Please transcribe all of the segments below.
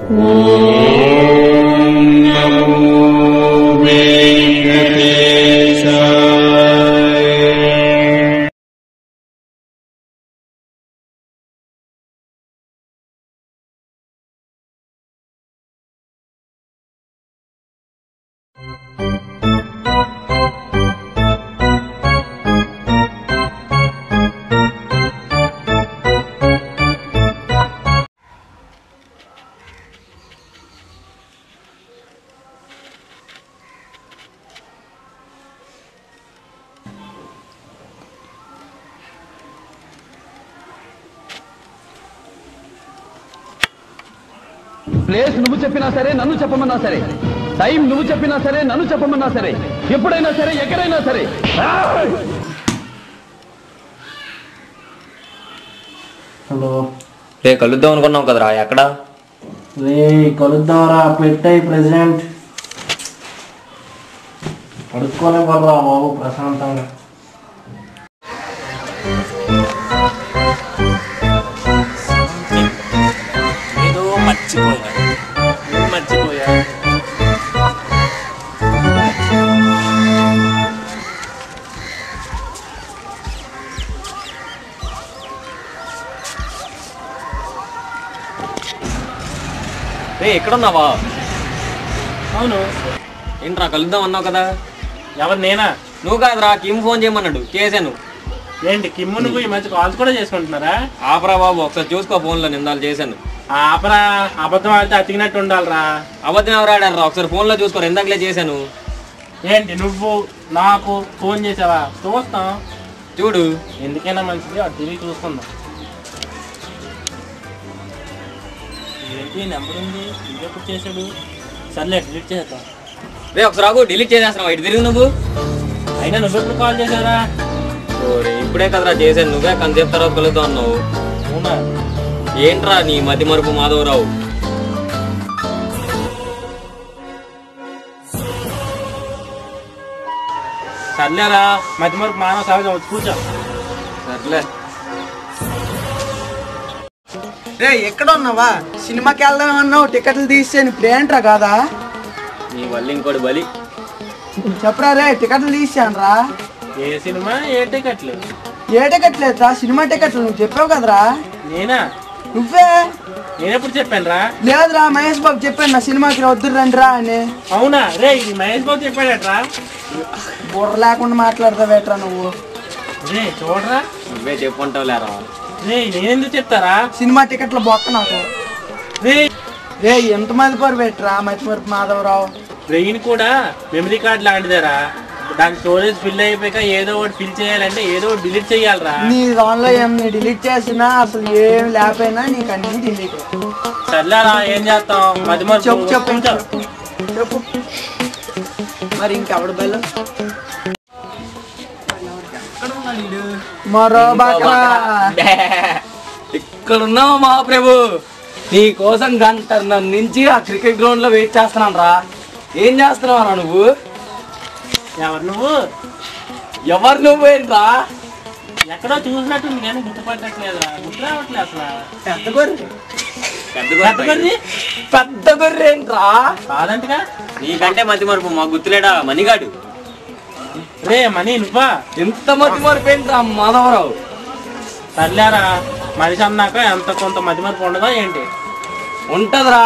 Place నువ్వు చెప్పినా సరే, నన్ను చెప్పమన్నా సరే, టైం నువ్వు చెప్పినా సరే, నన్ను చెప్పమన్నా సరే, ఎప్పుడైనా సరే, ఎక్కడైనా సరే. హలో రే కలుద్దాం అనుకున్నావు కదరా, ఎక్కడ? రే కలుద్దాంరా, పెట్టాయి ప్రెసిడెంట్. పడుకోనే పడరా బాబు ప్రశాంతంగా. మర్చిపోయా రే ఎక్కడున్నావా? అవును ఏంట్రా కలుద్దాం అన్నావు కదా? ఎవరు నేనా? నువ్వు కాదురా, కిమ్ ఫోన్ చేయమన్నాడు, చేశాను. ఏంటి కిమ్ము నువ్వు ఈ మధ్య కాల్స్ కూడా చేసుకుంటున్నారా? ఆపరా బాబు, ఒకసారి చూసుకో ఫోన్లో, నిందాలు చేశాను. ఆపరా, అబద్ధం ఆడితే అతికినట్టు ఉండాలరా. అబద్ధం ఎవరు ఆడారా? ఒకసారి ఫోన్లో చూసుకోరు, ఇందాకలే చేశాను. ఏంటి నువ్వు నాకు ఫోన్ చేసావా? చూస్తాం, చూడు. ఎందుకైనా మంచిది అటు తిరిగి చూసుకుందాం. ఏంటి నెంబర్ ఉంది, ఇంకెప్పుడు చేశాడు? సర్లే డిలీట్ చేద్దాం. రే ఒకసారి ఆగు, డిలీట్ చేసేస్తున్నావు, ఇటు తిరిగి నువ్వు. అయినా నువ్వెప్పుడు కాల్ చేశారా? ఇప్పుడే కదరా చేశాను, నువ్వే కంసేపు తర్వాత కలుద్దాం అన్నావు. అవునా? ఏంట్రా నీ మతి మరుపు మాధవరావు? సర్లేరా, మధ్య మరకు మానవ సహజం, వచ్చి కూర్చో. సర్లే. రే ఎక్కడ ఉన్నావా? సినిమాకి వెళ్దాం అన్నావు, టికెట్లు తీసేను, ఇప్పుడు ఏంట్రా కాదా? నీ వల్ల ఇంకోటి బలి. చెప్పరా రే, టికెట్లు తీసాను రా. ఏ సినిమా, ఏ టికెట్లు? ఏ టికెట్ లేదా? సినిమా టికెట్లు నువ్వు చెప్పావు కదరా. నేనా? నువ్వే. నేనెప్పుడు చెప్పాను రా? లేదురా, మహేష్ బాబు చెప్పాను నా సినిమాకి వద్దు రండి రా అని. అవునా? రే ఇది మహేష్ బాబు చెప్పాడట్రా. బుర్ర లేకుండా మాట్లాడతావేట్రా నువ్వు. రే చూడరా, నువ్వే చెప్పుంటావు లేరా. రే నేనెందుకు చెప్తారా? సినిమా టికెట్ల బొక్క నాకు. రే రే ఎంత మంది పరు పెట్టరా మతిమరుపు మాధవరావు. బ్రెయిన్ కూడా మెమరీ కార్డ్ లాంటిదేరా. దాని స్టోరేజ్ ఫిల్ అయిపోయాక ఏదో ఒకటి ఫిల్ చేయాలంటే ఏదో ఒకటి డిలీట్ చేయాలరా. నీ దానిలో ఏమి డిలీట్ చేసినా అసలు ఏం లేకపోయినా నీకు అన్ని డిలీట్. సర్లేరా, ఏం చేస్తాం? మధ్య మధ్య చెప్పు చెప్పు చెప్పు. మరి ఇంకెవడు బెల్ల మరో బాగా ఇక్కడున్నావు మహాప్రభు, నీ కోసం గంటన్నర నుంచి ఆ క్రికెట్ గ్రౌండ్ లో వెయిట్ చేస్తున్నాను రా. ఏం చేస్తున్నావు నువ్వు? ఎవరు నువ్వు? ఎవరు నువ్వేంట్రా? ఎక్కడో చూసినట్టుంది కానీ గుర్తుపట్టట్లేదురా. గుర్తు రావట్లేదు అసలు. పెద్ద గొర్రె. పెద్ద గొర్రె ఏంట్రా? కాదంటగా. నీకంటే మతి మరుపు మా గుర్తులేడా మణిగాడు. రే మనీ నువ్వా? ఎంత మతి మరుపు ఏంట్రా మాధవరావు? సర్లేరా, మనిషి అన్నాక ఎంత కొంత మతి మరుపు ఉండదా ఏంటి? ఉంటదిరా,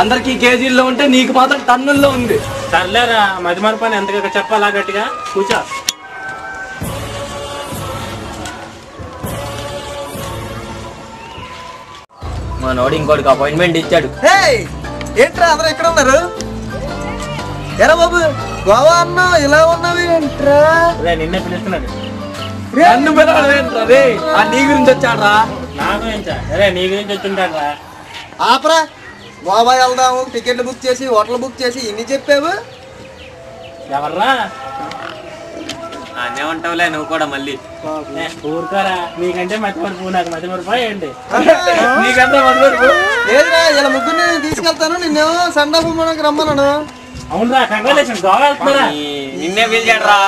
అందరికి కేజీల్లో ఉంటే నీకు మాత్రం టన్నుల్లో ఉంది. సర్లేరా, మతి మరుపు అని ఎంత చెప్పాలా గట్టిగా? కూర్చో. మా నోడు ఇంకోటికి అపాయింట్మెంట్ ఇచ్చాడు. ఏంట్రా అందరూ ఎక్కడ ఉన్నారు? ఎరా బాబు, గోవా అన్నావు, ఇలా ఉన్నావు ఏంట్రా? నిన్నే పిలుస్తున్నాడు. నన్ను పిలవడమేంట్రా రే? ఆ నీ గురించి వచ్చాడ్రా. నా గురించా? అరే నీ గురించి వచ్చుంటాడు రా. ఆపరా, గోవా వెళ్దాము, టికెట్లు బుక్ చేసి హోటల్ బుక్ చేసి ఇన్ని చెప్పావు. ఎవర్రా? అనే ఉంటావులే నువ్వు కూడా మళ్ళీ. ఊరుకోరా, నీకంటే మతి మరుపు, నాకు మతి మరుపా ఏంటి? నీకంతా మధుమరుపు. లేదురా, ఇలా ముగ్గురిని తీసుకెళ్తాను, నిన్నేమో సండాపు మనకు రమ్మన్నాను. అవునరా, కంగ్రాచులేషన్. గోవా వెళ్తున్నారా? నిన్నే పిలిచాడురా.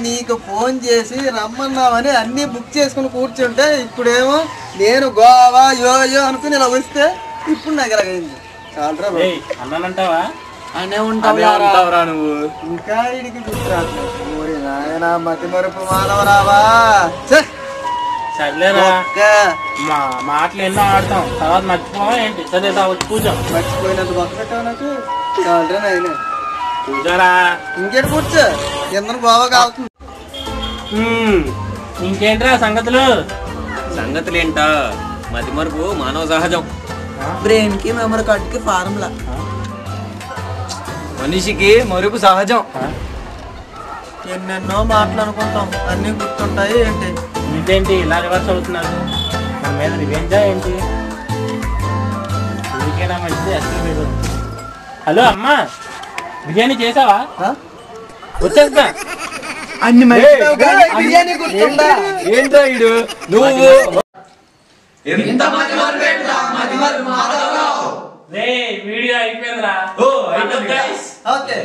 నీకు ఫోన్ చేసి రమ్మన్నామని అన్ని బుక్ చేసుకుని కూర్చుంటే ఇప్పుడేమో నేను గోవా యో యో అనుకుని ఇలా వస్తే ఇప్పుడు నాకు ఎలాగైంది. చాలరా బాబు. ఏయ్, అన్నానంటావా? అనే ఉంటావురా నువ్వు. ఇంకా ఇడికి గుర్తురాట్లేదు. ఓరి నాయనా మతి మరుపు మానవరావా. ఛే! సర్లేరా, ఒక్క మా మాటలు ఎన్నో ఆడతాం, తర్వాత మర్చిపోవా ఏంటి? సరే వచ్చి కూర్చో. మర్చిపోయినంత బొక్క పెట్టావు నాకు. చాలరా నాయన. కూర్చోరా. ఇంకేటి కూర్చో, కింద గోవా కావుతుంది. ఇంకేంట్రా సంగతులు? సంగతులేంటా, మతి మరుపు మానవ సహజం. బ్రెయిన్ కి మెమరీ కార్డ్ కి ఫార్ములా. మనిషికి మరుపు సహజం. ఎన్నెన్నో మాటలు అనుకుంటాం, అన్ని గుర్తుంటాయి ఏంటి? ఇదేంటి ఇలా రివర్స్ అవుతున్నారు? మన మీద రివెంజా ఏంటి? ఇందుకేనా మంచిది అసలు మీరు. హలో అమ్మా, బిర్యానీ చేసావా? వచ్చేస్తా. అన్ని బిర్యానీ గుర్తుందా? ఏంట్రా ఇడు నువ్వు? వీడియో అయిపోయిందిరా. Okay.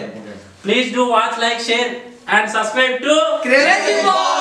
Please do watch, like, share and subscribe to crazy boy.